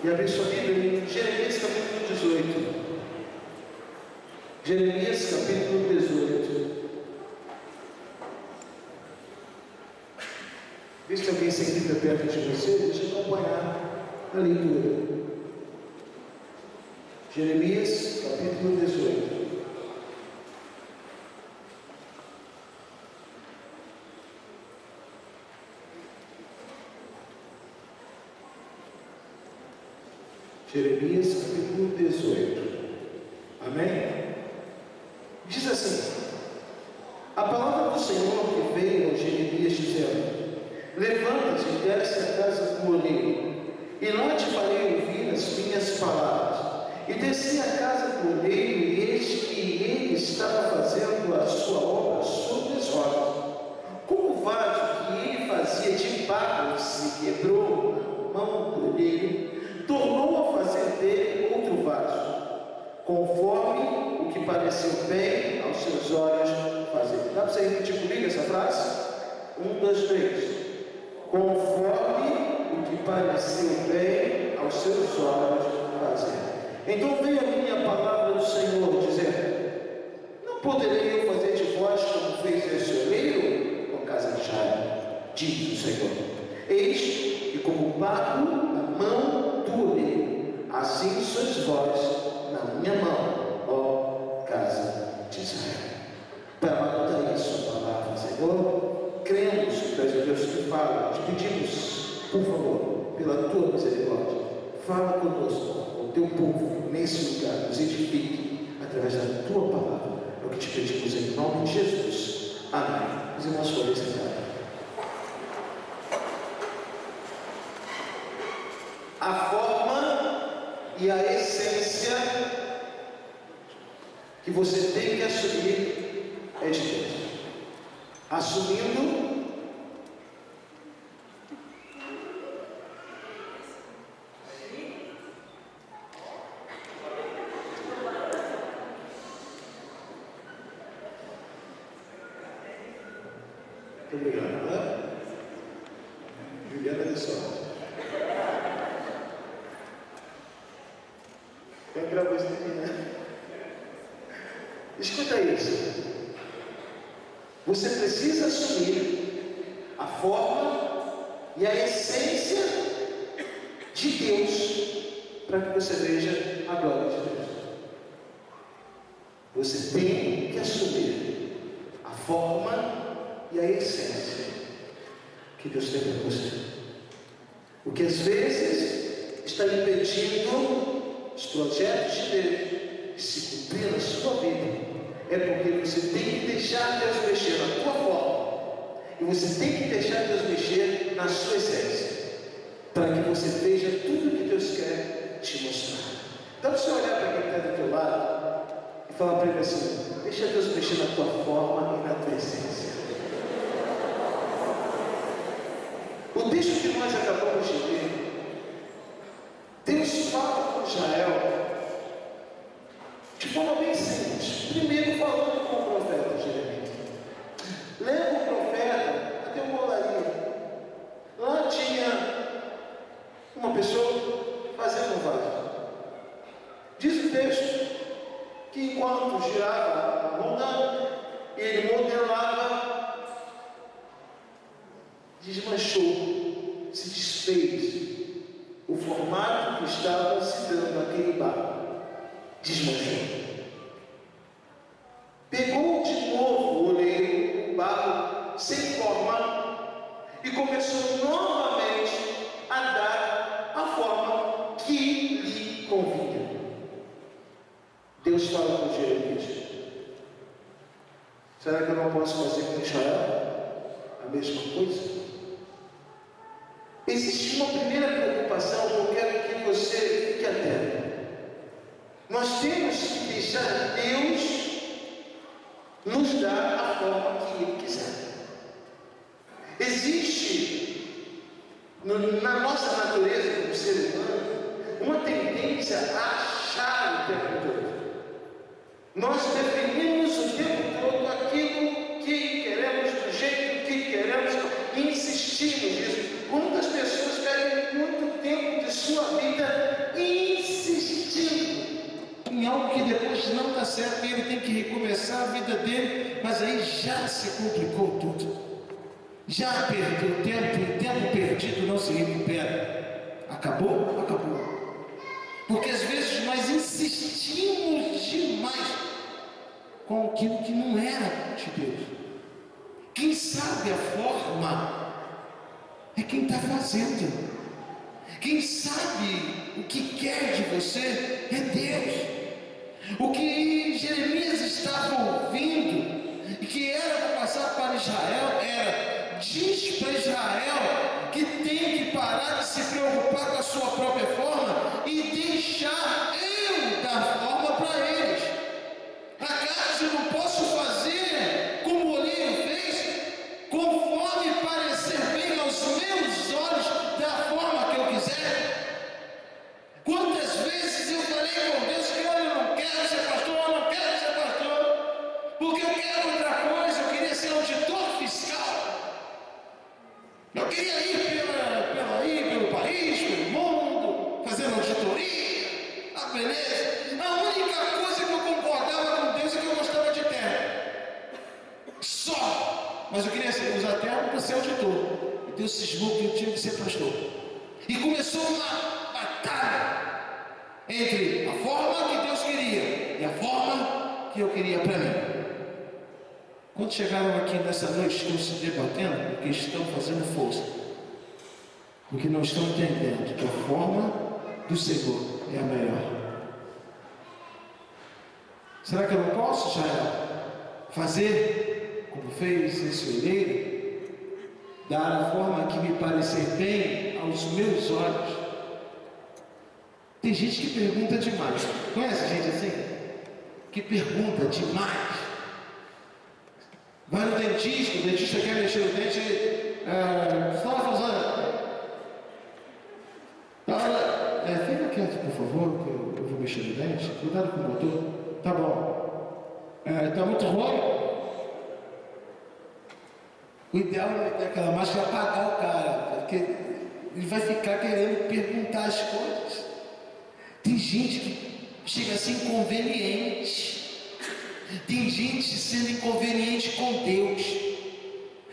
E abrir sua Bíblia em Jeremias capítulo 18. Jeremias capítulo 18. Vê se alguém se senta perto de você, deixa eu acompanhar a leitura. Jeremias capítulo 18. Jeremias capítulo 18. Amém? Diz assim: a palavra do Senhor que veio a Jeremias dizendo: levanta-te e desce a casa do oleiro, e lá te farei ouvir as minhas palavras. E desci a casa do oleiro, e eis que ele estava fazendo a sua obra sobre as rodas. Como o vaso que ele fazia de barro se quebrou na mão do oleiro, tornou a fazer dele outro vaso, conforme o que pareceu bem aos seus olhos fazer. Dá para você repetir comigo essa frase? 1, 2, 3. Conforme o que pareceu bem aos seus olhos fazer. Então veio a minha palavra do Senhor, dizendo: não poderei eu fazer de vós como fez esse oleiro com a casa de Israel, diz o Senhor. Eis que como barro na mão do oleiro, assim sois vós na minha mão, ó casa de Israel. Para anotar isso, a palavra, Senhor, cremos que és o Deus que fala, te pedimos, por favor, pela tua misericórdia, fala conosco, o teu povo, nesse lugar, nos edifique através da tua palavra. É o que te pedimos em nome de Jesus. Amém. Os irmãos podem sentar. A forma e a essência que você tem que assumir é de Deus. Assumindo muito obrigado, né? Juliana de sorte. Quem gravou isso aqui, né? Escuta isso. Você precisa assumir a forma e a essência de Deus para que você veja a glória de Deus. Você tem que assumir a forma e a essência que Deus tem para você. O que às vezes está impedindo os projetos de Deus de se cumprir na sua vida é porque você tem que deixar Deus mexer na tua forma e você tem que deixar Deus mexer na sua essência para que você veja tudo o que Deus quer te mostrar. Então você olhar para quem está do teu lado e falar para ele assim: deixa Deus mexer na tua forma e na tua essência. O texto que nós acabamos de ler, Deus fala com Israel de forma bem simples. Primeiro falando com o profeta Jeremias. Leva o profeta até uma olaria. Lá tinha uma pessoa fazendo um vaso. Diz o texto que enquanto girava a montanha, ele modelava, desmanchou, se desfez. O formato que estava se dando naquele barro desmanchou. Pegou de novo o oleiro, o barro sem forma, e começou novamente a dar a forma que lhe convinha. Deus fala com Jeremias: será que eu não posso fazer com Israel a mesma coisa? Existe uma primeira preocupação que eu quero que você fique atento. Nós temos que deixar Deus nos dar a forma que Ele quiser. Existe na nossa natureza como ser humano uma tendência a achar o tempo todo. Nós definimos o tempo todo aquilo que queremos, do jeito que queremos, e insistimos nisso. Quantas pessoas perdem muito tempo de sua vida algo que depois não dá certo e ele tem que recomeçar a vida dele, mas aí já se complicou tudo. Já perdeu tempo, e tempo perdido não se recupera. Acabou? Acabou. Porque às vezes nós insistimos demais com aquilo que não era de Deus. Quem sabe a forma é quem está fazendo. Quem sabe o que quer de você é Deus. O que Jeremias estava ouvindo e que era para passar para Israel era: diz para Israel que tem que parar de se preocupar com a sua própria forma e deixar eu dar forma para eles. Acaso eu não posso fazer como o oleiro fez, conforme parecer bem aos meus olhos, da forma que eu quiser? Quantas vezes eu falei com Deus que eu não quero ser pastor, eu não quero ser pastor, porque eu quero outra coisa, eu queria ser auditor fiscal, eu queria ir pelo país, pelo mundo, fazendo auditoria, a beleza. A única coisa que eu concordava com Deus é que eu gostava de terra, só. Mas eu queria usar a terra para ser auditor, e Deus cismou que eu tinha que ser pastor. E começou uma batalha entre a forma que Deus queria e a forma que eu queria para mim. Quando chegaram aqui nessa noite, estão se debatendo porque estão fazendo força, porque não estão entendendo que a forma do Senhor é a melhor. Será que eu não posso, Israel, fazer como fez esse oleiro, dar a forma que me parecer bem aos meus olhos? Tem gente que pergunta demais. Conhece gente assim? Que pergunta demais. Vai no dentista, o dentista quer mexer o dente, fala, fica quieto, por favor, que eu vou mexer no dente. Cuidado com o motor. Tá bom. Tá muito ruim. O ideal é ter aquela máscara apagar o cara, porque ele vai ficar querendo perguntar as coisas. Tem gente que chega a ser inconveniente. Tem gente sendo inconveniente com Deus,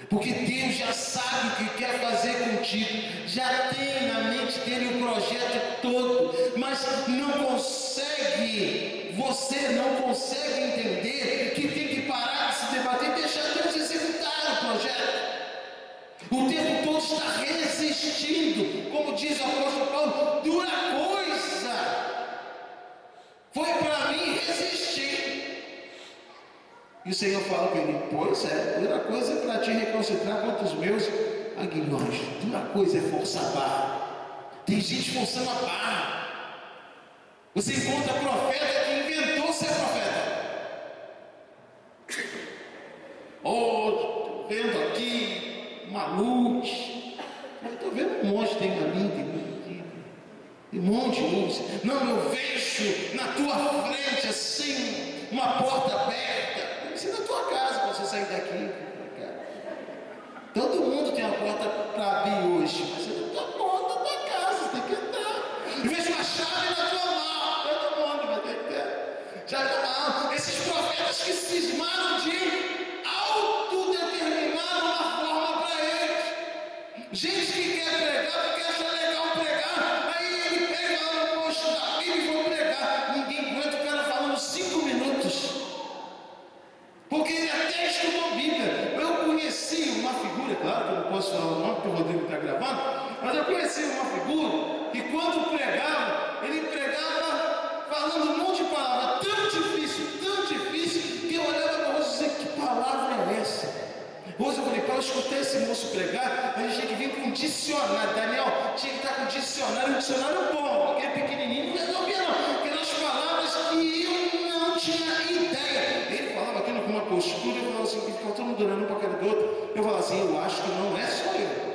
porque Deus já sabe o que quer fazer contigo, já tem na mente dele o projeto todo, mas você não consegue entender que tem que parar de se debater e deixar Deus executar o projeto. O tempo todo está resistindo, como diz o apóstolo Paulo, dura coisa foi para mim resistir. E o Senhor fala para ele: pois é, dura coisa é para te reconciliar contra os meus aguilhões. Dura coisa é forçar a barra. Tem gente forçando a barra. Você encontra profeta que inventou ser profeta. Estou vendo aqui uma luz. Estou vendo um monte, tem ali, tem um monte de luz. Não, eu vejo na tua frente assim, uma porta aberta. Isso é na tua casa, para você sair daqui. Todo mundo tem uma porta para abrir hoje, mas é na tua porta da tua casa, você tem que entrar. Eu vejo uma chave na tua mão, todo mundo vai ter que ter. Já está. Esses profetas que cismaram de autodeterminar uma forma para eles. Gente que quer pregar porque acha legal pregar, aí ele pega lá no posto da Bíblia e vou pregar. Ninguém aguenta o cara falando 5 minutos. Porque ele até estudou Bíblia. Eu conheci uma figura, claro que eu não posso falar o nome porque o Rodrigo está gravando, mas eu conheci uma figura que quando pregava, ele pregava falando um monte de palavras, tão difícil, que eu olhava para o rosto e dizia: que palavra é essa? Hoje eu falei: para eu escutar esse moço pregar, a gente tinha que vir com um dicionário. Daniel tinha que estar com um dicionário bom, aquele pequenininho, não resolvia não, aquelas palavras que eu não tinha ideia. Ele falava aquilo com uma postura, eu falava assim, ficava todo mundo olhando para a cara do outro. Eu falava assim: eu acho que não é só eu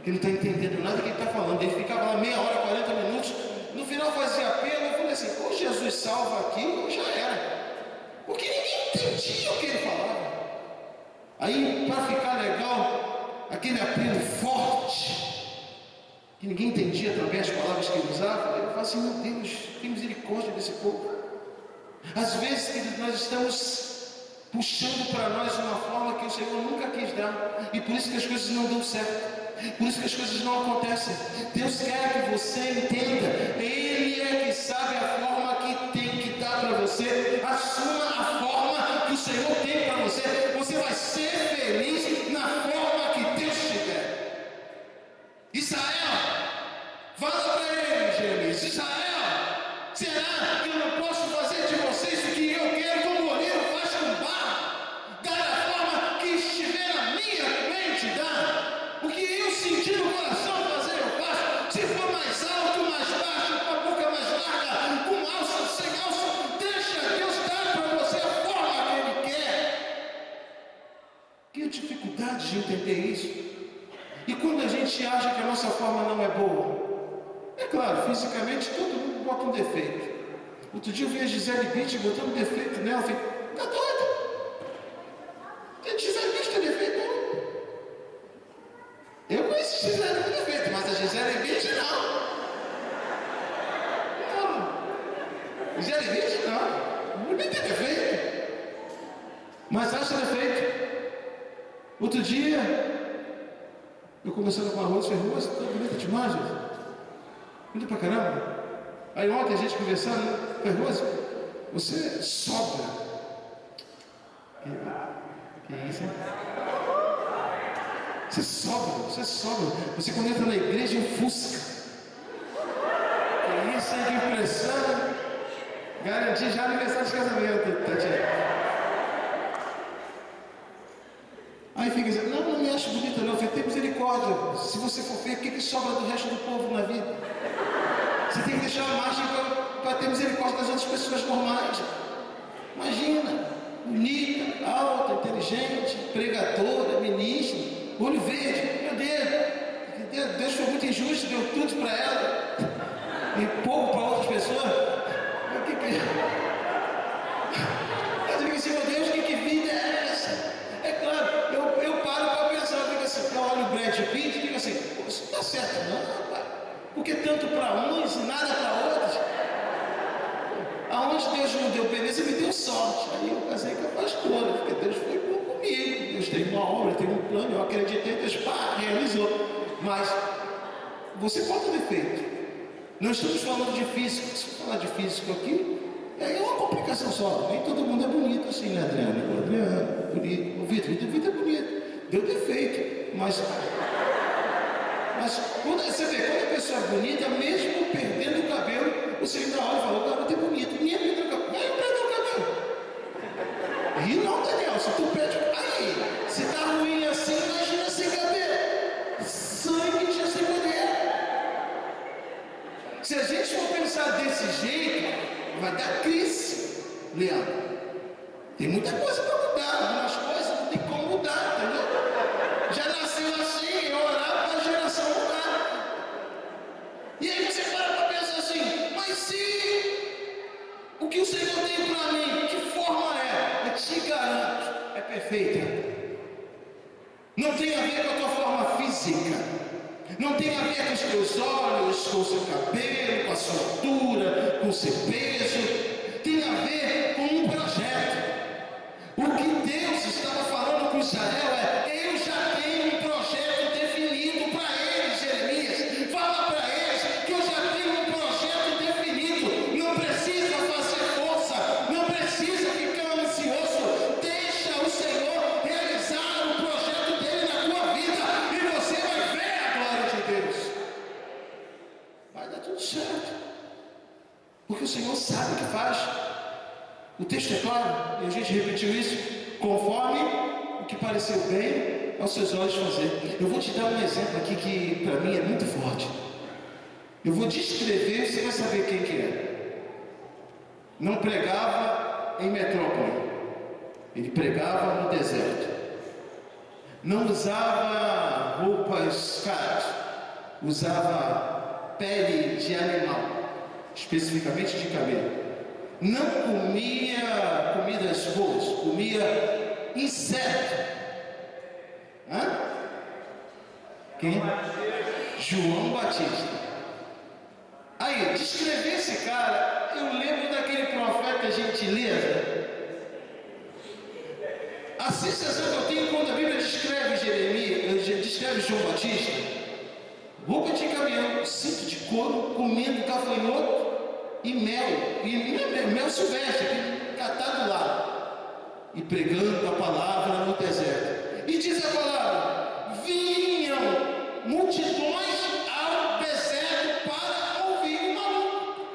que não está entendendo nada que ele está falando. Ele ficava lá meia hora, 40 minutos, no final fazia apelo. Eu falei assim: ou Jesus salva aqui, ou já era, porque ninguém entendia o que ele falava. Aí, para ficar legal, aquele apelo forte, que ninguém entendia também as palavras que ele usava, eu falava assim: meu Deus, tem misericórdia desse povo. Às vezes, queridos, nós estamos puxando para nós uma forma que o Senhor nunca quis dar, e por isso que as coisas não dão certo, por isso que as coisas não acontecem. Deus quer que você entenda, Ele é que sabe a forma que tem que dar para você. Assuma a forma que o Senhor tem para você. Você vai ser feliz na forma que Deus tiver. Israel, fala para ele, Jeremias: Israel, será que eu não posso fazer de vocês o que eu quero, como o oleiro faz com barro? Dar a forma que estiver na minha mente, dar. O que eu sentir no coração fazer, eu faço. Se for mais alto, mais baixo, com a boca mais larga, com alça, sem alça, deixa Deus dar para você a forma que Ele quer. Que dificuldade de entender isso. E quando a gente acha que a nossa forma não é boa, é claro, fisicamente todo mundo bota um defeito. Outro dia eu vi a Gisele Bündchen botando defeito nela. Eu falei: tá doido? A Gisele Bündchen tem defeito, não? Eu conheço Gisele com defeito, mas a Gisele Bündchen não. Não. Gisele Bündchen não. Ninguém tem defeito. Mas acha defeito. Outro dia eu conversando com a Rose, falei: Rose, tá bonita demais, gente. Bonita pra caramba. Aí ontem a gente conversando, falei: Rose, você sobra. Que isso, hein? Você sobra. Você quando entra na igreja ofusca. Que isso, hein? Que impressão. Garanti já aniversário de casamento, Tatiana. Aí fica dizendo: não me acho bonita não. Eu falei: tem misericórdia. Se você for feio, o que sobra do resto do povo na vida? Você tem que deixar a margem para ter misericórdia das outras pessoas normais. Imagina, bonita, alta, inteligente, pregadora, ministra, olho verde. Meu Deus foi muito injusto, deu tudo para ela e pouco para outras pessoas. O que é? Eu digo assim: meu Deus, que vida é essa? É claro, eu paro para pensar, eu digo assim, eu olho o Brad Pitt e digo assim: isso não dá certo não, rapaz. Porque tanto para uns e nada para outros. Aonde Deus não deu beleza, me deu sorte. Aí eu casei com a pastora, porque Deus foi bom comigo. Deus tem uma obra, tem um plano, eu acreditei, Deus realizou. Mas você pode ter defeito. Não estamos falando de físico. Se eu falar de físico aqui, é uma complicação só. Nem todo mundo é bonito assim, né, Adriana? O Adriano é bonito, o Vitor é bonito. Deu defeito, mas quando você vê, quando a pessoa é bonita, mesmo perdendo o cabelo, você ainda olha e fala: o garoto é bonito. Nem perdeu o cabelo. Vai eu perder o cabelo. E não, Daniel, se tu perde. Aí, se tá ruim assim, imagina sem cabelo. Sangue já sem poder. Se a gente for pensar desse jeito, vai dar crise, Leandro. Tem muita coisa para mudar, algumas coisas não tem como mudar, entendeu? Já nasceu assim, eu orar para a geração mudar. E aí você para pensar assim: mas se o que o Senhor tem para mim, que forma é? Eu te garanto, é perfeita. Não tem a ver com a tua forma física, não tem a ver com os teus olhos, com o seu cabelo, com a sua altura, com o seu peso. Tem a ver com um projeto. O que Deus estava falando com Israel é: eu já tenho um projeto definido para eles, Jeremias. Fala para eles que eu já tenho um projeto definido. Não precisa fazer força, não precisa ficar ansioso. Deixa o Senhor realizar o projeto dele na tua vida e você vai ver a glória de Deus. Vai dar tudo certo, porque o Senhor sabe o que faz. O texto é claro, e a gente repetiu isso: conforme o que pareceu bem aos seus olhos fazer. Eu vou te dar um exemplo aqui que para mim é muito forte. Eu vou descrever, você vai saber quem que é. Não pregava em metrópole, ele pregava no deserto. Não usava roupas caras, usava pele de animal, especificamente de camelo. Não comia comidas boas, comia inseto. Hã? Quem? João Batista. Aí, descrever esse cara eu lembro daquele profeta gentileza. A sensação que eu tenho quando a Bíblia descreve Jeremias, descreve João Batista, roupa de caminhão, cinto de couro, comendo gafanhoto e mel, mel silvestre, catado lá, e pregando a palavra no deserto. E diz a palavra: vinham multidões ao deserto para ouvir o maluco.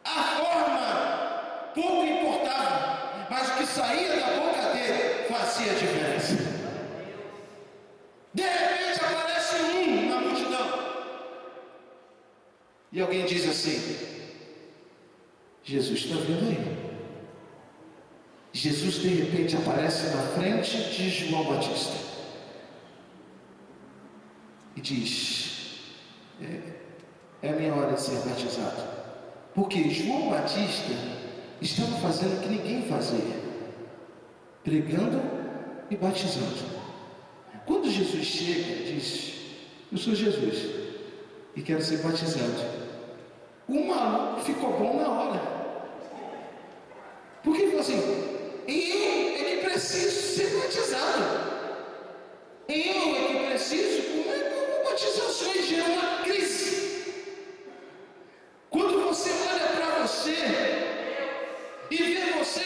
A forma pouco importava, mas o que saía da boca dele fazia diferença. De repente aparece um na multidão. E alguém diz assim: Jesus está vindo aí. Jesus de repente aparece na frente de João Batista e diz: é a minha hora de ser batizado. Porque João Batista estava fazendo o que ninguém fazia, pregando e batizando. Quando Jesus chega e diz: eu sou Jesus e quero ser batizado, o maluco ficou bom na hora. Porque ele falou assim: eu é que preciso ser batizado. Eu é que preciso. Como é que eu vou batizar o Senhor? E gera uma crise. Quando você olha para você e vê você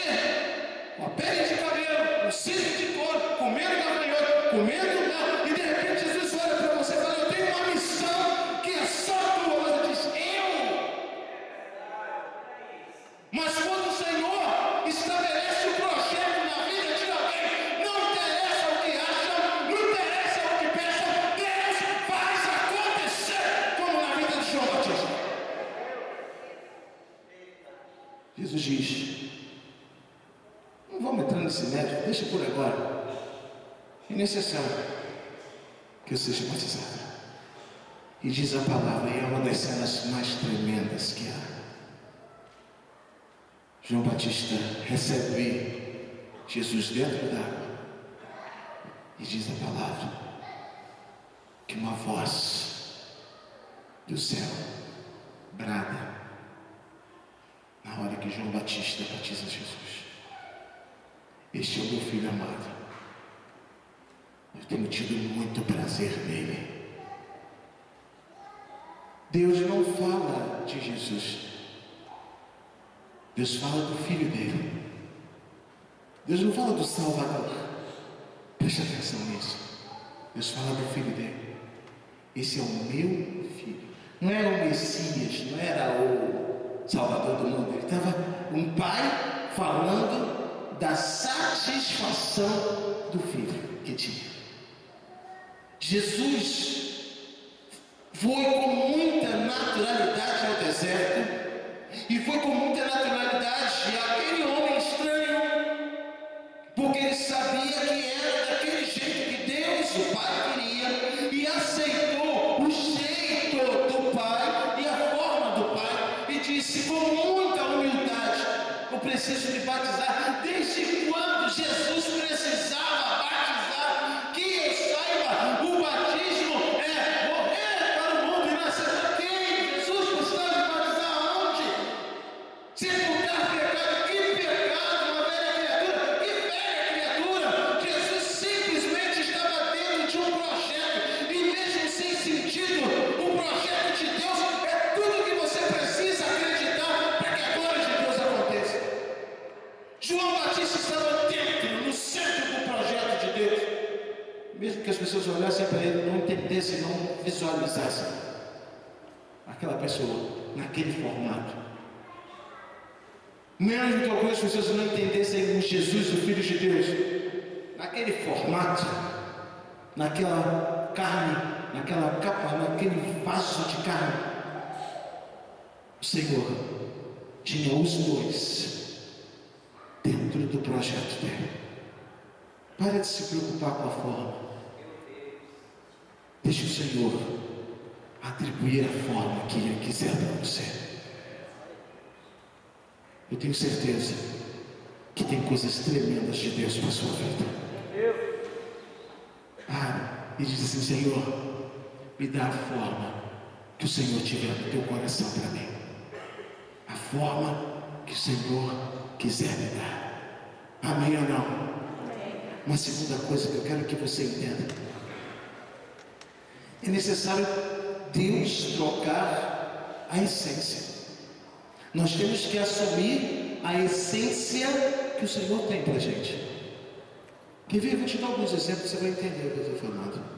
com a pele de cabelo, o cinto de couro, comendo gafanhoto, comendo mel, e de repente Jesus olha para você e fala: eu tenho uma missão que é só tua. Você diz: mas quando o Senhor estabelece o projeto na vida de alguém, não interessa o que acham, não interessa o que pensam, Deus faz acontecer, como na vida de João Batista. Jesus diz: não vamos entrar nesse mérito, deixa por agora. É necessário que eu seja batizado. E diz a palavra, e é uma das cenas mais tremendas que há. João Batista recebe Jesus dentro d'água e diz a palavra que uma voz do céu brada na hora que João Batista batiza Jesus: este é o meu filho amado, eu tenho tido muito prazer nele. Deus não fala de Jesus, Deus fala do filho dele. Deus não fala do Salvador. Preste atenção nisso. Deus fala do filho dele. Esse é o meu filho. Não era o Messias, não era o Salvador do mundo. Ele estava um pai falando da satisfação do filho que tinha. Jesus foi com muita naturalidade ao deserto. E foi com muita naturalidade aquele homem estranho, porque ele sabia que era daquele jeito que Deus, o Pai, queria, e aceitou o jeito do Pai e a forma do Pai, e disse com muita humildade: eu preciso me batizar. Desde quando Jesus precisava batizar? Que eu saiba, o batismo é morrer para o mundo e nascer para quem? Jesus precisava batizar onde? Sepultar pecado, que pecado, uma velha criatura, que velha criatura. Jesus simplesmente estava dentro de um projeto, e mesmo sem sentido, o projeto de Deus é tudo que você precisa acreditar para que a glória de Deus aconteça. João Batista estava dentro, no centro do projeto de Deus, mesmo que as pessoas olhassem para ele, não entendessem, não visualizassem aquela pessoa naquele formato. Mesmo que algumas pessoas não entendessem o Jesus, o Filho de Deus, naquele formato, naquela carne, naquela capa, naquele vaso de carne, o Senhor tinha os dois dentro do projeto dele. Para de se preocupar com a forma. Deixe o Senhor atribuir a forma que Ele quiser para você. Eu tenho certeza que tem coisas tremendas de Deus para a sua vida. E diz assim: Senhor, me dá a forma que o Senhor tiver no teu coração para mim, a forma que o Senhor quiser me dar. Amém ou não? Uma segunda coisa que eu quero que você entenda: é necessário Deus trocar a essência. Nós temos que assumir a essência que o Senhor tem para a gente. Quer ver? Eu vou te dar alguns exemplos, você vai entender o que eu estou falando.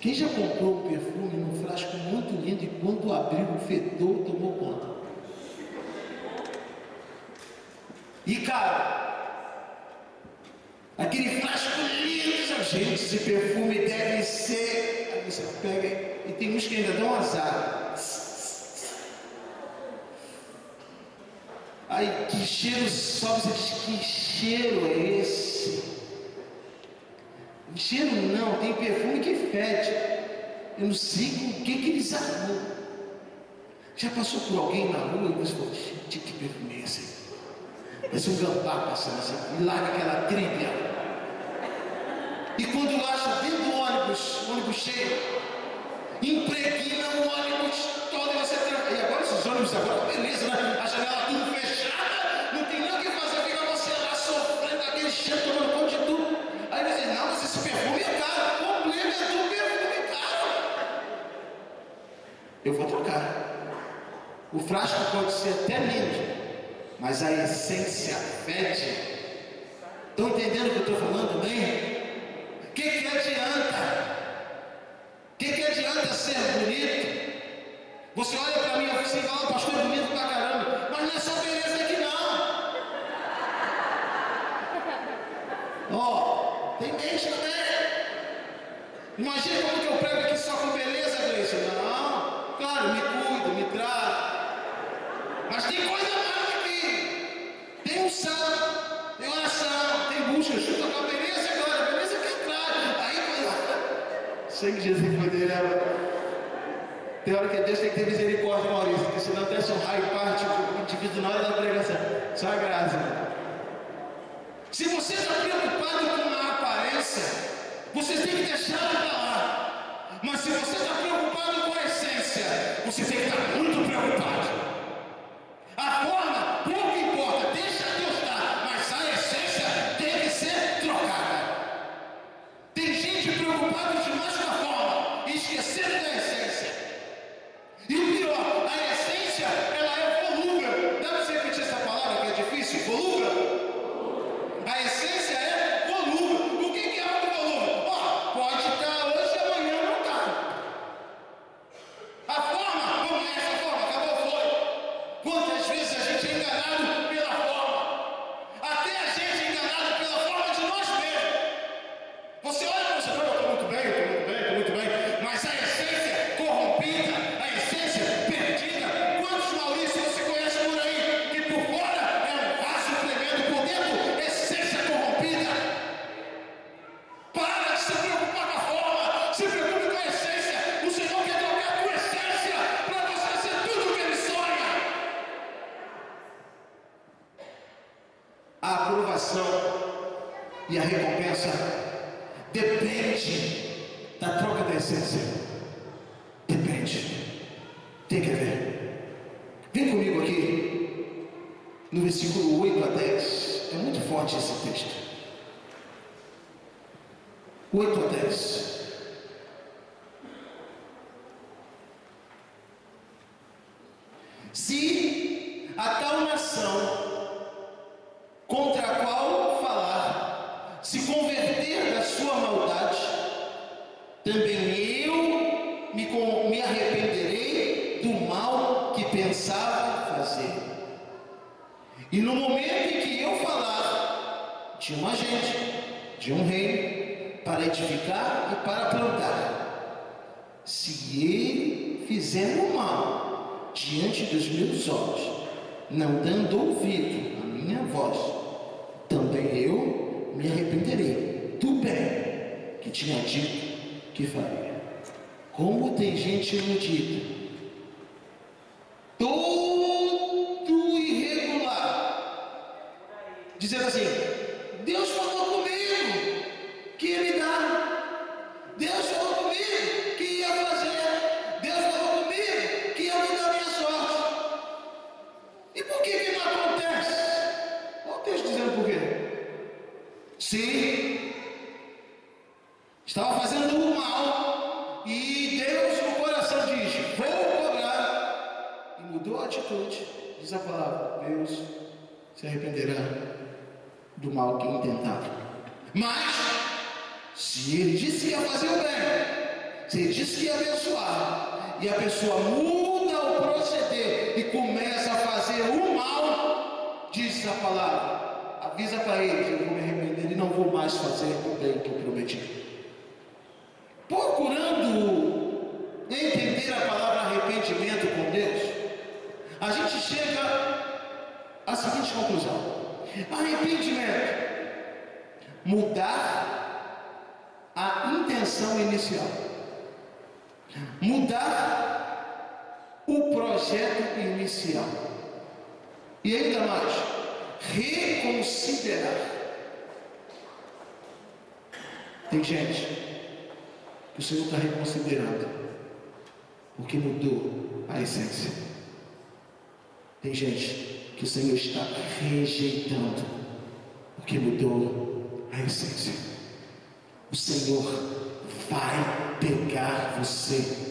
Quem já comprou um perfume num frasco muito lindo e quando abriu o fedor tomou conta? E cara, aquele frasco lindo, gente, esse perfume deve ser. Aí você pega e tem uns que ainda dão azar. Aí que cheiro sobe, você diz: que cheiro é esse? Cheiro não, tem perfume que fede. Eu não sei com o que eles arrumam. Já passou por alguém na rua e você falou: gente, que perfume é esse? Parece um gambá passando assim, e larga aquela trilha. E quando acha dentro do ônibus cheio, impregna o ônibus todo e você tranca. E agora esses ônibus agora, beleza, né? A janela tudo fechada, não tem nada o que fazer, fica você lá sofrendo aquele cheiro, tomando conta de tudo. Aí você diz: não, mas esse perfume é caro. O problema é do perfume caro. Eu vou trocar. O frasco pode ser até lindo, mas a essência fede. Estão entendendo o que eu estou falando bem? O que adianta? O que adianta ser bonito? Você olha para mim assim e fala: pastor, é bonito pra caramba. Mas não é só beleza aqui não. Ó, tem mente também. Imagina como que eu prego aqui só com beleza, Gleice. Não, claro, me cuido, me trato. Mas tem coisa mais aqui. Tem unção, tem oração, tem busca. Chuta com a beleza agora, beleza que é claro. Aí sei que Jesus foi dele. Tem hora que Deus tem que ter misericórdia, Maurício, porque senão desce um raio parte o indivíduo na hora da pregação. Só a graça. Se você está preocupado com a aparência, você tem que deixar ela para lá. Mas se você está preocupado com a essência, você tem que estar muito preocupado. A forma, pouco importa, deixa Deus dar, mas a essência tem que ser trocada. Tem gente preocupada demais com a forma e esquecendo da essência. E o pior, a essência, ela é volúvel. Dá para você repetir essa palavra que é difícil? Volúvel? A essência é volúvel. O que é algo volúvel? Ó, pode estar hoje, amanhã não está. A forma, como é essa forma? Acabou, foi. Quantas vezes a gente é enganado pela forma? Até a gente é enganado pela forma de nós mesmos. Você olha e você fala: eu estou muito bem, estou muito bem. Mas a essência corrompida, a essência perdida. Quantos Maurício você conhece por aí que por fora é um vaso tremendo, por dentro essência corrompida? Para de se preocupar com a forma, se preocupe com a essência. O Senhor quer trocar a tua essência para você ser tudo o que Ele sonha. A aprovação e a recompensa depende da troca da essência. Depende. Tem que ver. Vem comigo aqui no versículo 8 a 10. É muito forte esse texto. 8 a 10. Se a tal nação contra a qual falar se converter da sua maldade, também eu me arrependerei do mal que pensava fazer. E no momento em que eu falar de um agente, de um reino, para edificar e para plantar, se ele fizer o mal diante dos meus olhos, não dando ouvido à minha voz, também eu me arrependerei do bem que tinha dito que faria. Como tem gente iludida, todo irregular, dizendo assim: Deus falou comigo que ia me dar, Deus falou comigo que ia fazer, Deus falou E por que não acontece? Olha o texto dizendo por quê. Sim, estava fazendo o mal e Deus no coração diz: vou cobrar. E mudou a atitude. Diz a palavra: Deus se arrependerá do mal que intentava. Mas se ele disse que ia fazer o bem, se ele disse que ia abençoar, e a pessoa muda o proceder e começa a fazer o mal, diz a palavra, avisa para ele: eu vou me arrepender e não vou mais fazer o bem que eu prometi. Procurando entender a palavra arrependimento com Deus, a gente chega à seguinte conclusão: arrependimento, mudar a intenção inicial, mudar o projeto inicial, e ainda mais, reconsiderar. Tem gente que o Senhor está reconsiderando porque mudou a essência. Tem gente que o Senhor está rejeitando porque mudou a essência. O Senhor vai pegar você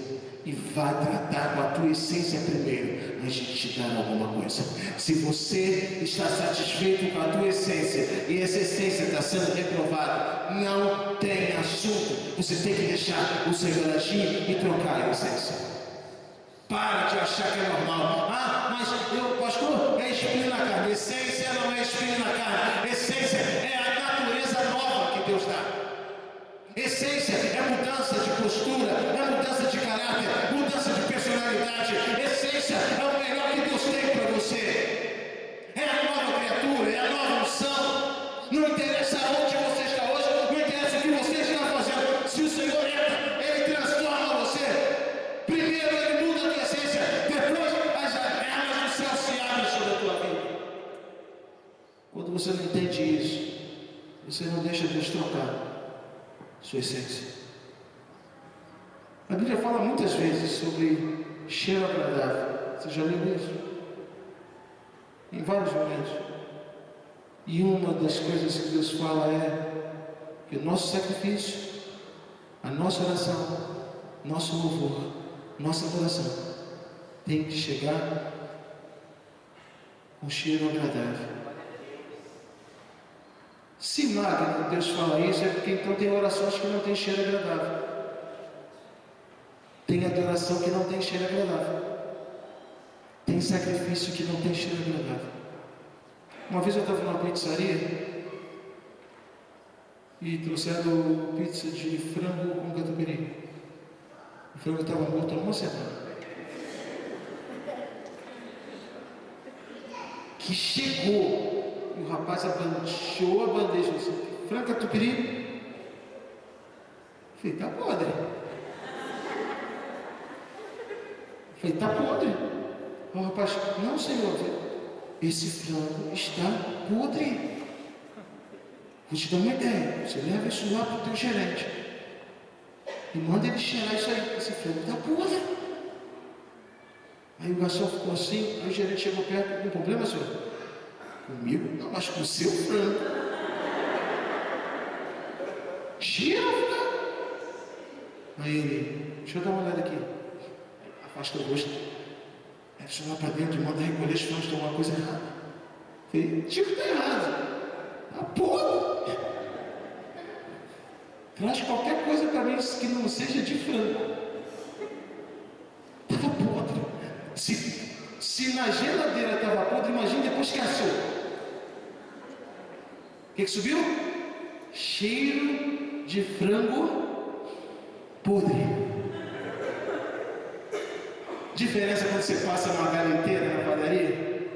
e vai tratar com a tua essência primeiro, antes de te dar alguma coisa. Se você está satisfeito com a tua essência e essa essência está sendo reprovada, não tem assunto. Você tem que deixar o Senhor agir e trocar a essência. Para de achar que é normal. Mas pastor, é espinho na carne. Essência não é espinho na carne. Essência é a natureza nova que Deus dá. Essência é mudança de postura, é mudança de caráter, mudança de personalidade. Essência é o melhor que Deus tem para você. É a nova criatura, é a nova unção. Não interessa onde você está hoje, não interessa o que você está fazendo. Se o Senhor entra, Ele transforma você. Primeiro Ele muda a tua essência, depois as janelas do céu se abrem sobre a tua vida. Quando você não entende isso, você não deixa Deus trocar sua essência. A Bíblia fala muitas vezes sobre cheiro agradável. Você já leu isso? Em vários momentos. E uma das coisas que Deus fala é que o nosso sacrifício, a nossa oração, nosso louvor, nossa adoração tem que chegar com cheiro agradável. Se magno Deus fala isso, é porque então tem orações que não tem cheiro agradável. Tem adoração que não tem cheiro agradável. Tem sacrifício que não tem cheiro agradável. Uma vez eu estava numa pizzaria e trouxeram pizza de frango com catupiry. O frango estava morto há uma semana. Que chegou e o rapaz abanchou a bandeja assim: frango catupiry. Falei: tá podre. Falei: tá podre. O rapaz: não, senhor, esse frango está podre. Vou te dar uma ideia: você leva isso lá para o teu gerente e manda ele cheirar isso aí. Esse frango está podre. Aí o garçom ficou assim. Aí o gerente chegou perto: algum problema, senhor? Comigo? Não, mas com o seu frango. Tira o frango. Aí ele: deixa eu dar uma olhada aqui. Afasta o rosto. Deve chamar para dentro e manda recolher os frangos, tem alguma coisa errada. Falei: tipo, está errado. Tá podre. Traz qualquer coisa para mim que não seja de frango. Estava podre. Se na geladeira estava podre, imagina depois que assou. O que subiu? Cheiro de frango podre. Diferença quando você passa numa galeteira na padaria.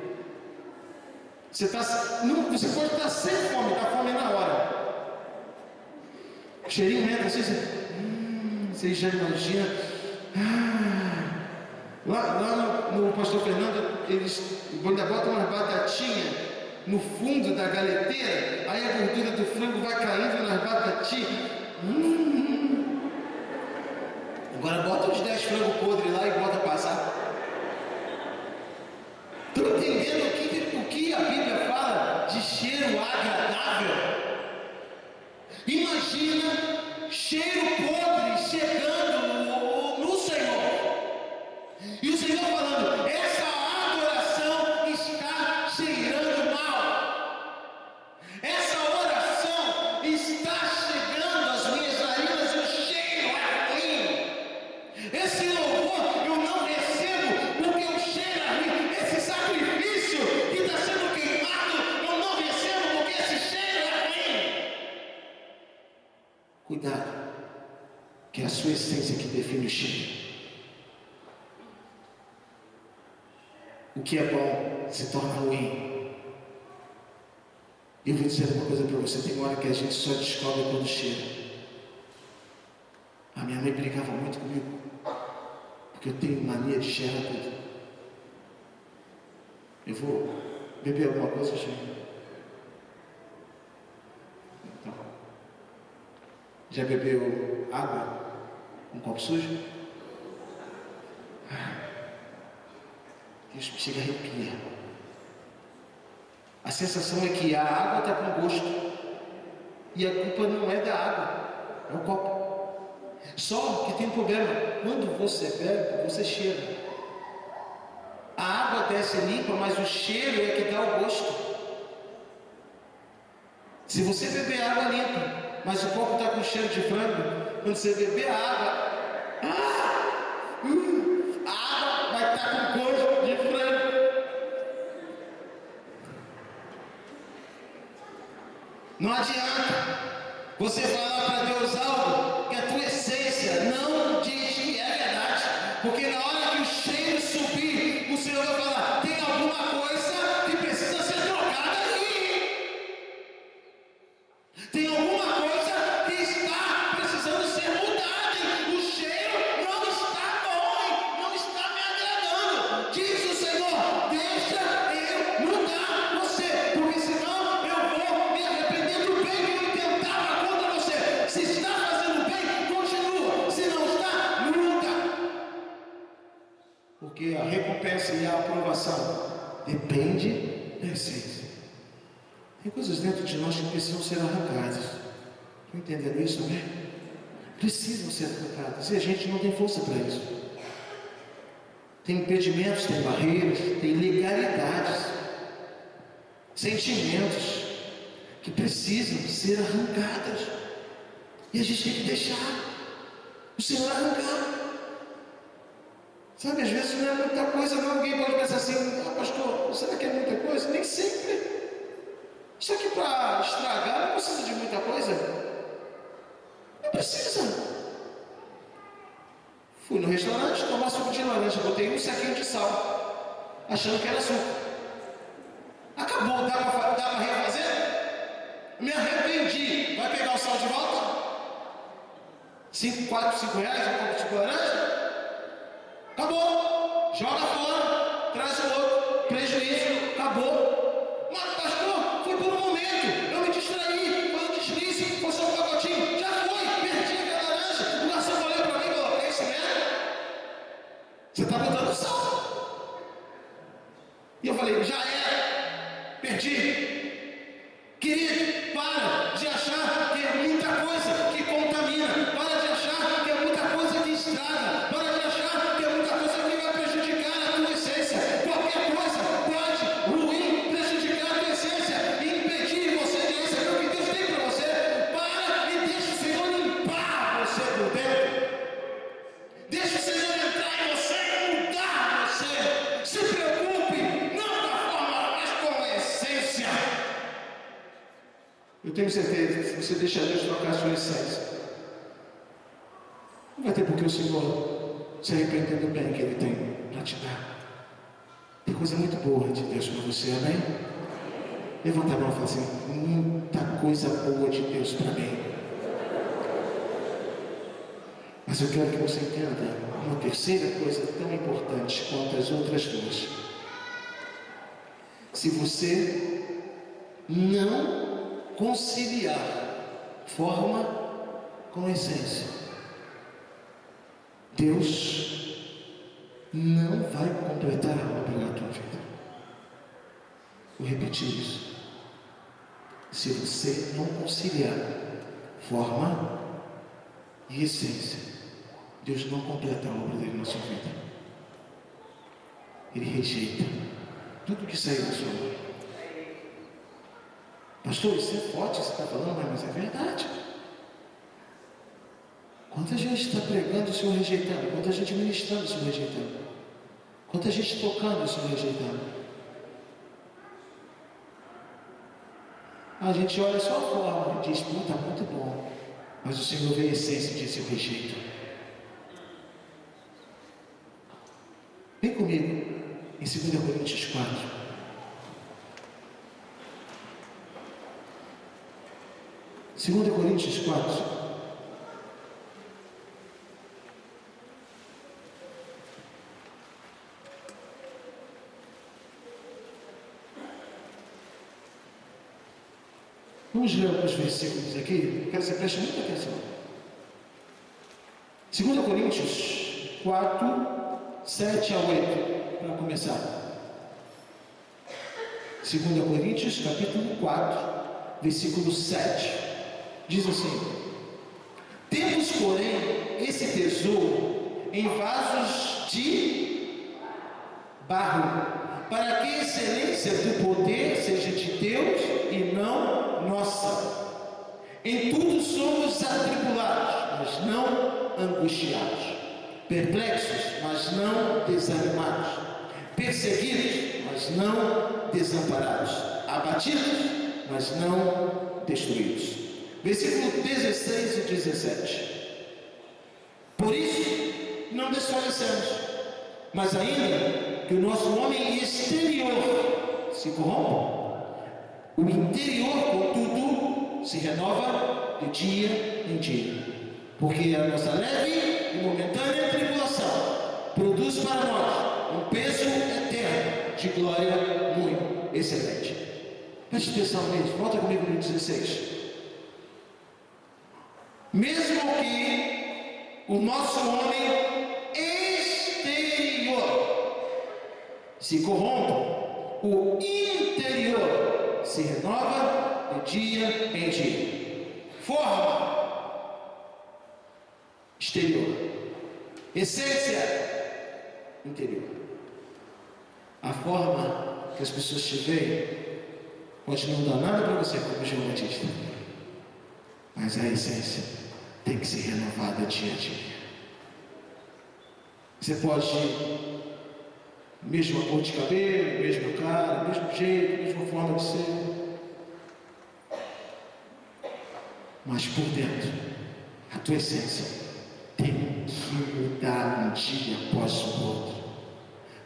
Você pode estar sem fome, está fome na hora. O cheirinho entra assim, você já imagina. Lá no Pastor Fernando, eles ainda botam umas batatinhas no fundo da galeteira, aí a gordura do frango vai caindo nas batatinhas. Agora bota uns 10 frangos podres lá e bota passar. Estão entendendo cheiro podre chegando no Senhor. E o Senhor falando: essa adoração está cheirando mal. Essa oração está chegando às minhas narinas e o cheiro é ruim. Esse louvor eu não recebo porque o cheiro é ruim. Esse sacrifício que está sendo queimado eu não recebo porque esse cheiro é ruim. Cuidado, que é a sua essência que define o cheiro. O que é bom se torna ruim. Eu vou dizer uma coisa para você: tem hora que a gente só descobre quando cheira. A minha mãe brincava muito comigo, porque eu tenho mania de cheirar tudo. Eu vou beber alguma coisa, cheiro. Então, já bebeu água? Um copo sujo? Isso chega a arrepiar. A sensação é que a água está com gosto. E a culpa não é da água, é o copo. Só que tem um problema: quando você bebe, você cheira. A água desce limpa, mas o cheiro é que dá o gosto. Se você beber água limpa, mas o copo está com cheiro de frango, quando você beber a água, a água vai estar com gosto de frango. Não adianta você falar para Deus algo que a tua essência não diz que é verdade, porque na hora que o cheiro subir, o Senhor vai falar: tem alguma coisa que precisa ser trocada aí. Tem alguma coisa que está precisando ser mudada. O cheiro não está bom, não está me agradando. Diz o Senhor: deixa eu mudar você, porque senão eu vou me arrepender do bem que eu intentava contra você. Se está fazendo bem, continua. Se não está, muda. Porque a recompensa e a aprovação depende da essência. Tem coisas dentro de nós que precisam ser arrancadas. Estão entendendo isso, né? Precisam ser arrancadas. E a gente não tem força para isso. Tem impedimentos, tem barreiras, tem ilegalidades, sentimentos que precisam ser arrancadas. E a gente tem que deixar o Senhor arrancar. Sabe, às vezes não é muita coisa, não. Alguém pode pensar assim: pastor, será que é muita coisa? Nem sempre. Isso aqui para estragar não precisa de muita coisa. Não precisa. Fui no restaurante tomar suco de laranja, botei um saquinho de sal, achando que era açúcar. Acabou, dá para refazer? Me arrependi. Vai pegar o sal de volta? 4, 5 reais, um copo de suco de laranja? Acabou. Joga fora, traz o outro. Prejuízo, acabou. Mas pastor, foi por um momento, eu me distraí, foi um deslize, foi só um pacotinho, já foi, perdi aquela laranja. O garçom olhou para mim e falou: é isso mesmo? Você está botando sal. E eu falei: já era, perdi. Querido, para de achar que é muita coisa que contamina, para de achar que é muita coisa que estraga, para de achar que é muita coisa que vai prejudicar a tua essência. Qualquer coisa pode ruim prejudicar a tua essência e impedir você de receber o que Deus tem para você. Para e deixa o Senhor limpar você por dentro. Deixa o Senhor entrar em você e mudar você. Se preocupe, não da forma, mas com a essência. Eu tenho certeza que se você deixar Deus trocar a sua essência, não vai ter por que o Senhor se arrepender do bem que Ele tem para te dar. Tem coisa muito boa de Deus para você, amém? Levanta a mão e fala assim: muita coisa boa de Deus para mim. Mas eu quero que você entenda uma terceira coisa tão importante quanto as outras duas. Se você não conciliar forma com essência, Deus não vai completar a obra na tua vida. Vou repetir isso. Se você não conciliar forma e essência, Deus não completa a obra dele na sua vida. Ele rejeita tudo que saiu da sua boca. Pastor, isso é forte, você está falando, mas é verdade. Quanta gente está pregando o Senhor rejeitando? Quanta gente ministrando o Senhor rejeitando? Quanta gente tocando o Senhor rejeitando? A gente olha só a forma e diz, está muito bom. Mas o Senhor vê a essência e diz, eu rejeito. Vem comigo em 2 Coríntios 4. Segunda Coríntios 4. Vamos ler alguns versículos aqui. Quero que você preste muita atenção. 2 Coríntios 4, 7 a 8, para começar. 2 Coríntios, capítulo 4, versículo 7. Diz assim: temos, porém, esse tesouro em vasos de barro, para que a excelência do poder seja de Deus e não nossa. Em tudo somos atribulados, mas não angustiados, perplexos, mas não desanimados, perseguidos, mas não desamparados, abatidos, mas não destruídos. Versículo 16 e 17. Por isso não desfalecemos, mas ainda que o nosso homem exterior se corrompa, o interior, contudo, se renova de dia em dia, porque a nossa leve e momentânea tribulação produz para nós um peso eterno de glória muito excelente. Preste atenção nisso, volta comigo no 16. Mesmo que o nosso homem exterior se corrompa, o interior se renova de dia em dia. Forma exterior, essência interior. A forma que as pessoas te veem pode não dar nada para você como João Batista, mas a essência tem que ser renovada dia a dia. Você pode, mesma cor de cabelo, mesma cara, mesmo jeito, mesma forma de ser, mas por dentro, a tua essência tem que mudar um dia após o outro.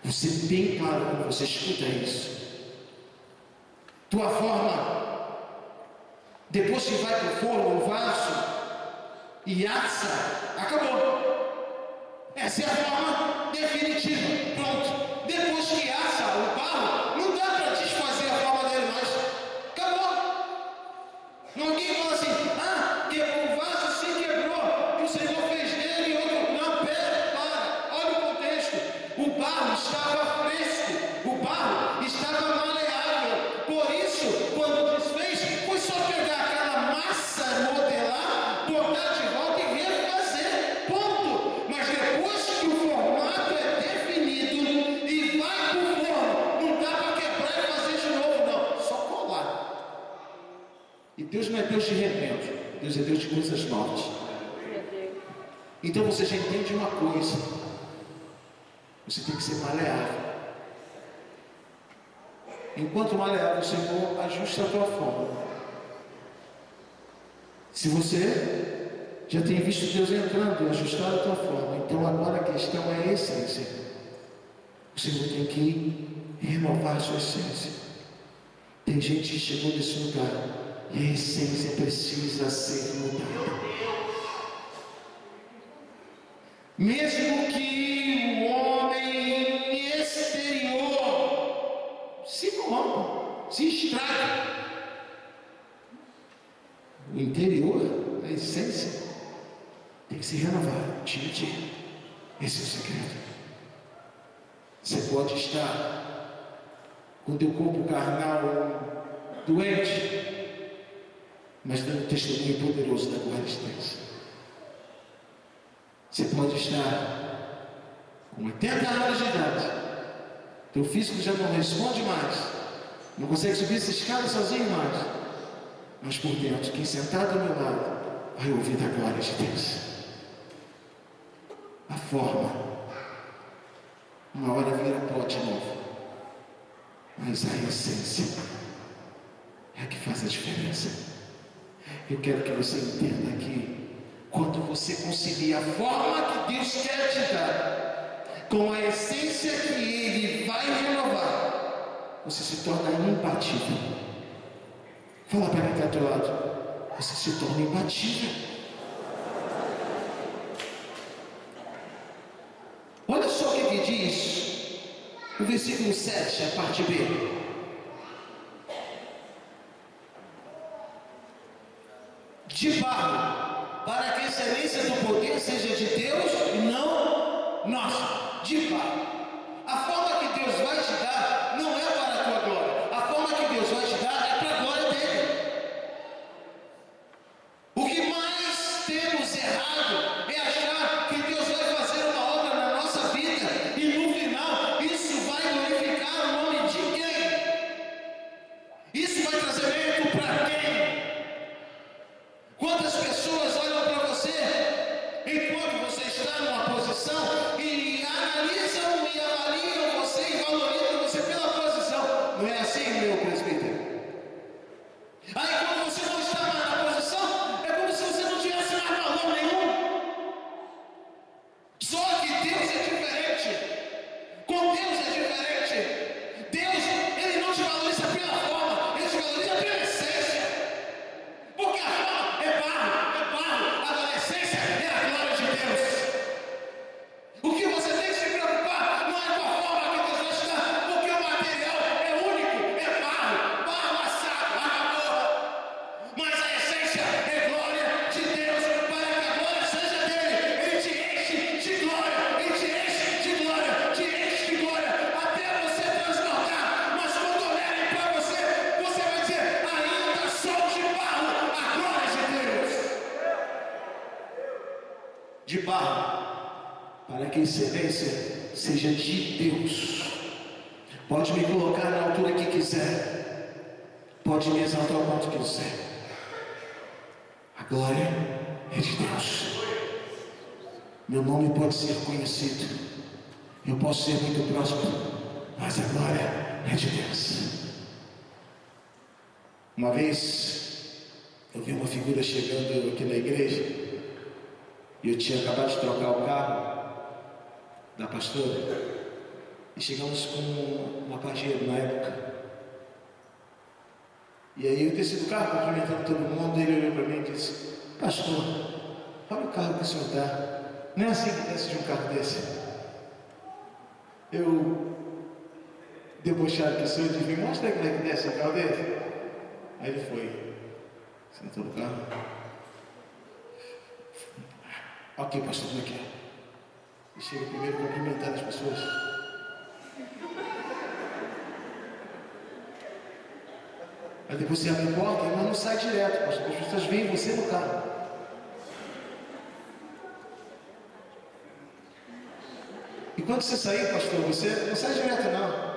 Você bem claro quando você escuta isso. Tua forma, depois que vai para o forno, o vaso, e assa, acabou. Essa é a forma definitiva. Pronto. Depois que assa o barro, não dá para desfazer a forma dele mais. Acabou. Ninguém fala assim, o vaso se quebrou, e o Senhor fez dele e outro. Não, para. Olha o contexto. O barro estava fresco, o barro estava maleável. Por isso, quando desfez, foi só pegar aquela massa, modelar, botar de volta e refazer, ponto. Mas depois que o formato é definido e vai para o forno, não dá para quebrar e fazer de novo, não, só colar. E Deus não é Deus de repente, Deus é Deus de coisas novas. Então você já entende uma coisa: você tem que ser maleável. Enquanto maleável, o Senhor ajusta a tua forma. Se você já tem visto Deus entrando e ajustar a tua forma, então agora a questão é a essência. O Senhor tem que renovar a sua essência. Tem gente que chegou nesse lugar e a essência precisa ser mudada. Mesmo que o homem exterior se corrompa, se estraga, o interior, a essência, tem que se renovar dia a dia. Esse é o segredo. Você pode estar com o teu corpo carnal doente, mas dando testemunho poderoso da tua resistência. Você pode estar com 80 anos de idade, teu físico já não responde mais, não consegue subir essa escada sozinho mais, mas por dentro, quem sentado ao meu lado vai ouvir da glória de Deus. A forma, uma hora vira pó de novo, mas a essência é a que faz a diferença. Eu quero que você entenda que quando você concilia a forma que Deus quer te dar com a essência que Ele vai renovar, você se torna imbatível. Fala para quem está ao teu lado, você se torna imbatível. Olha só o que diz o versículo 7, a parte B. De barro, para que a excelência do poder seja de Deus e não nossa. De barro. A forma que Deus vai te dar não é para a tua glória. A forma que Deus vai te dar é para a glória dele. O que mais temos errado é achar que Deus vai fazer uma obra na nossa vida e no final isso vai glorificar o nome de quem? Isso vai trazer mérito para quem? Quantas pessoas olham para você enquanto você está numa posição e analisam e avaliam você e valorizam você pela posição? Não é assim, meu presbítero? Aí quando você não está mais na posição, é como se você não tivesse mais valor nenhum. Só que Deus é diferente. Com Deus é diferente. Deus, Ele não te valoriza pela forma, Ele te valoriza pela essência. Porque a forma é barro, agora a essência é a glória de Deus. O que você tem que se preocupar não é com a forma que Deus vai te dar, porque o material é único, é barro assado, acabou. Mas a essência é glória de Deus, para que a glória seja dele. Ele te enche de glória, ele te enche de glória, te enche de glória, até você transbordar. Mas quando olharem para você, você vai dizer: ainda sou de barro, a glória de Deus. De barro, para que a excelência seja de Deus. Pode me colocar na altura que quiser, pode me exaltar o quanto quiser, a glória é de Deus. Meu nome pode ser conhecido, eu posso ser muito próspero, mas a glória é de Deus. Uma vez eu vi uma figura chegando aqui na igreja, e eu tinha acabado de trocar o carro da pastora, e chegamos com uma pajeiro na época. E aí eu desci do carro cumprimentando todo mundo, e ele olhou para mim e disse: pastor, olha o carro que o senhor está, não é assim que desce de um carro desse. Eu, debochado que sou, eu disse: me mostra como é que desce um carro desse. Aí ele foi, sentou no carro. Ok, pastor, como é que é? E chega primeiro cumprimentando as pessoas. Aí depois você abre a porta, mas não sai direto, pastor. As pessoas veem você no carro. E quando você sair, pastor, você não sai direto, não.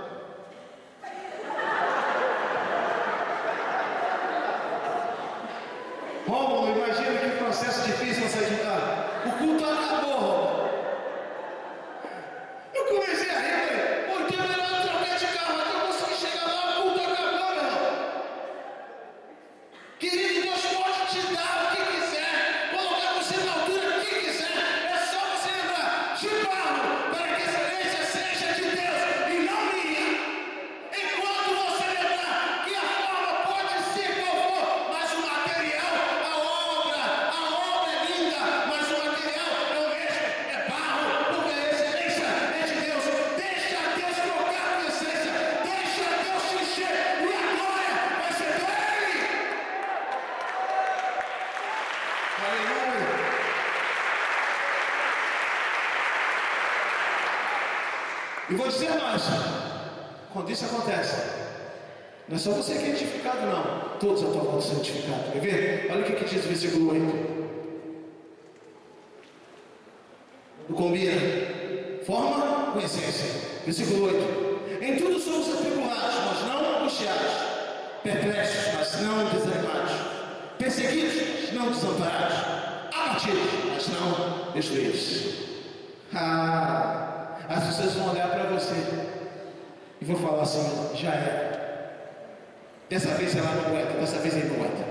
Rômulo, imagina que processo difícil para sair de carro. O culto acabou, Rômulo. Eu comecei a rir, falei: pô, tem melhor trocar de carro, até eu consegui chegar lá, o culto acabou, meu irmão. Querido, Deus pode te dar o que quiser, colocar você na altura que quiser. É só você lembrar: de barro, para que a excelência seja de Deus e não minha. Enquanto você lembrar que a forma pode ser qual for, mas o material, a obra é linda, mas o material é o mesmo, é barro, porque a excelência é de Deus. Deixa Deus trocar a tua essência, deixa Deus te encher, e a glória vai ser dele. Aleluia. E vou dizer mais: quando isso acontece, não é só você que é edificado, não. Todos à tua volta são edificados. Quer ver? Olha o que diz o versículo 8. combina. Forma com essência. Versículo 8. Em tudo somos atribulados, mas não angustiados. Perplexos, mas não desanimados. Perseguidos, mas não desamparados. Abatidos, mas não destruídos. As pessoas vão olhar para você e vão falar assim: já era. Dessa vez ela não aguenta, dessa vez ele não aguenta.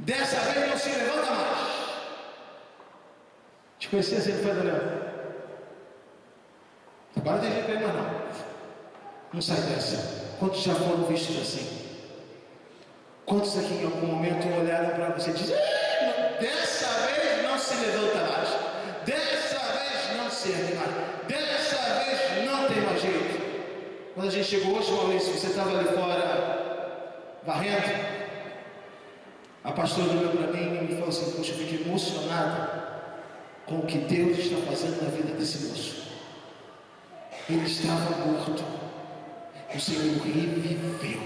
Dessa vez não se levanta mais. Te conhecia assim, foi Daniel? Agora tem jeito aí, mas não. Não sai dessa. Quantos já foram vistos assim? Quantos aqui em algum momento olharam para você e disseram: dessa vez não se levanta mais. Dessa vez não se ergue mais. Dessa vez não tem mais jeito. Quando a gente chegou hoje, Maurício, você estava ali fora varrendo. A pastora olhou para mim e me falou assim: poxa, eu fiquei emocionado com o que Deus está fazendo na vida desse moço. Ele estava morto, o Senhor reviveu.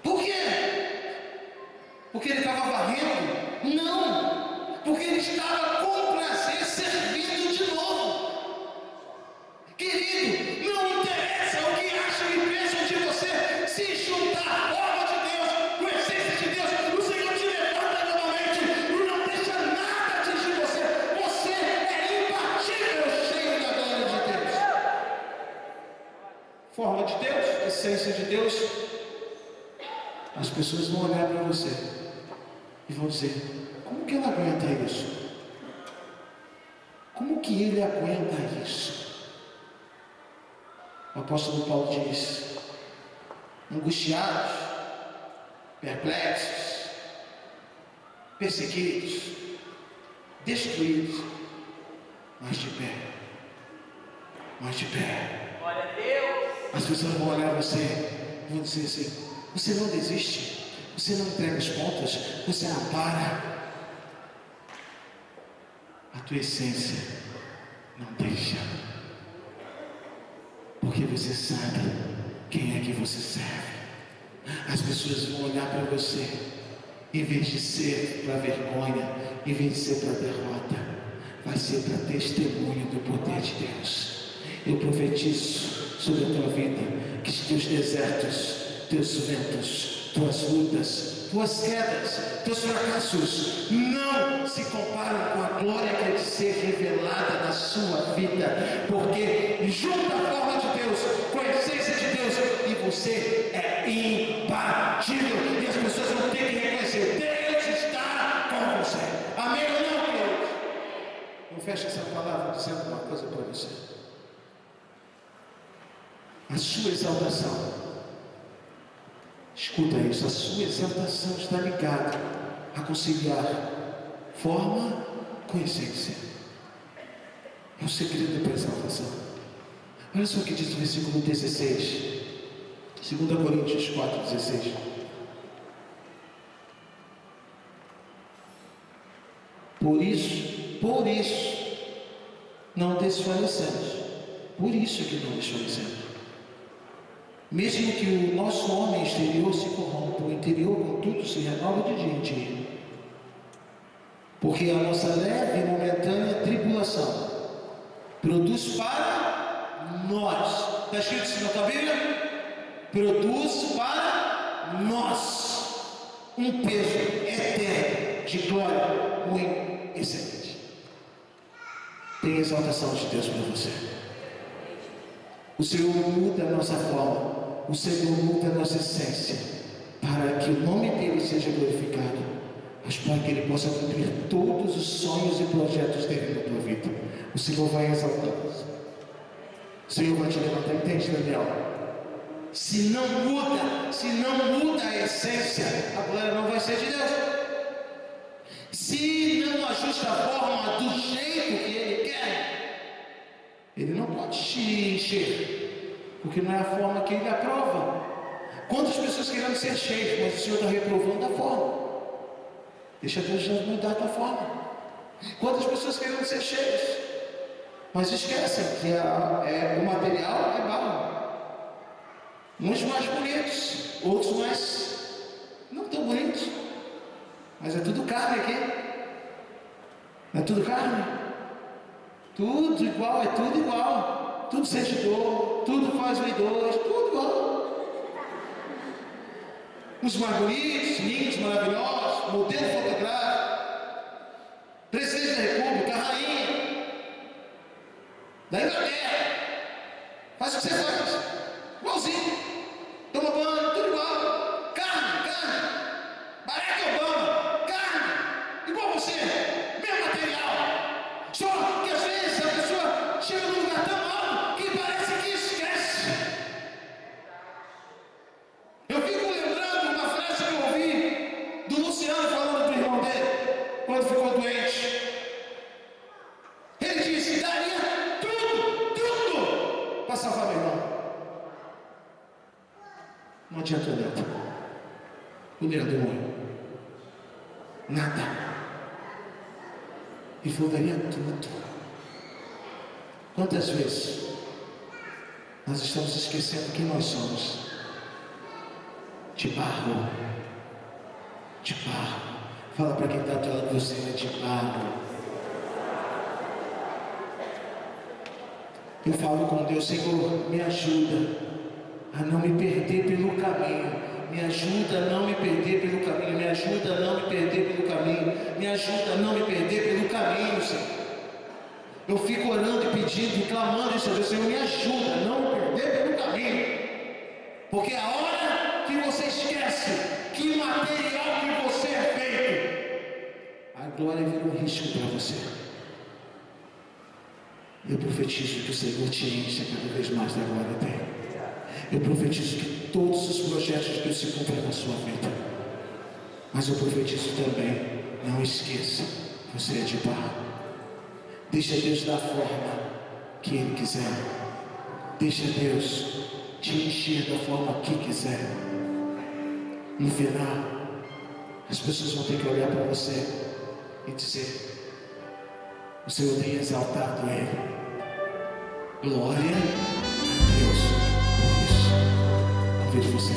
Por quê? Porque ele estava varrendo? Não, porque ele estava com prazer servindo de novo. Querido, não interessa o que acham e pensam de você, se juntar à forma de Deus, com a essência de Deus, o Senhor te levanta novamente e não deixa nada atingir você. Você é imbatível, cheio da glória de Deus. Forma de Deus, essência de Deus. As pessoas vão olhar para você e vão dizer: como que ela aguenta isso? Como que ele aguenta isso? O apóstolo Paulo diz: angustiados, perplexos, perseguidos, destruídos, mas de pé. Mas de pé. Glória a Deus. As pessoas vão olhar você e vão dizer assim: você não desiste, você não entrega os pontos, você não para. A tua essência não deixa. Porque você sabe quem é que você serve. As pessoas vão olhar para você, em vez de ser para vergonha, em vez de ser para derrota, vai ser para testemunho do poder de Deus. Eu profetizo sobre a tua vida que os teus desertos, teus ventos, tuas lutas, tuas quedas, teus fracassos não se comparam com a glória que há de ser revelada na sua vida, porque junta a forma de Deus com a essência de Deus e você é imbatível, e as pessoas vão ter que reconhecer: Deus está com você. Amém ou não, Deus? Eu fecho essa palavra dizendo uma coisa para você: a sua exaltação, escuta isso, a sua exaltação está ligada a conciliar forma com essência. É o segredo para a exaltação. Olha só o que diz o versículo 16, 2 Coríntios 4,16. Por isso, não desfalecemos. Por isso que não desfalecemos. Mesmo que o nosso homem exterior se corrompa, o interior, contudo, se renova de dia em dia. Porque a nossa leve e momentânea tribulação produz para nós. Está escrito assim na tua Bíblia? Produz para nós um peso eterno de glória muito excelente. Tem exaltação de Deus para você. O Senhor muda a nossa forma, o Senhor muda a nossa essência, para que o nome dele seja glorificado, mas para que ele possa cumprir todos os sonhos e projetos dele na tua vida. O Senhor vai exaltar-nos. O Senhor vai te levantar. Entende, Daniel? Se não muda a essência, a glória não vai ser de Deus. Se não ajusta a forma do jeito que ele quer, ele não pode te encher, porque não é a forma que ele aprova. Quantas pessoas querendo ser cheias, mas o Senhor está reprovando a forma. Deixa Deus mudar a tua forma. Quantas pessoas querendo ser cheias, mas esquecem que o material é barro. Uns mais bonitos, outros mais não tão bonitos, mas é tudo carne aqui. É tudo carne? Tudo igual, é tudo igual. Tudo sente dor, tudo faz o dois, tudo igual. Os mais bonitos, lindos, maravilhosos, modelo fotográfico, presidente da República, a rainha da Inglaterra, faz o que você faz, igualzinho, toma banho, tudo igual, carne, Barack Obama, carne, igual você, mesmo material, só que às vezes a pessoa chega num lugar tão alto que parece que esquece. Eu fico lembrando uma frase que eu ouvi do Luciano falando pro irmão dele, quando ficou doente. Ele disse: daria tudo para salvar meu irmão. Não adianta nada. O Leandro morreu. Nada. E falou: daria tudo. Quantas vezes nós estamos esquecendo quem nós somos? De barro. De barro. Fala para quem está do lado de você: é de barro. Eu falo com Deus: Senhor, me ajuda a não me perder pelo caminho. Me ajuda a não me perder pelo caminho. Me ajuda a não me perder pelo caminho. Me ajuda a não me perder pelo caminho, Senhor. Eu fico orando e pedindo e clamando isso a Deus: Senhor, me ajuda a não me perder pelo caminho. Porque a hora que você esquece que o material que você é feito, a glória vira um risco para você. Eu profetizo que o Senhor te encha cada vez mais da glória dele. Eu profetizo que todos os projetos de Deus se cumpram na sua vida. Mas eu profetizo também: não esqueça, você é de barro. Deixa Deus da forma que Ele quiser. Deixa Deus te encher da forma que quiser. No final, as pessoas vão ter que olhar para você e dizer: o Senhor tem exaltado Ele. Glória a Deus por isso. Convido você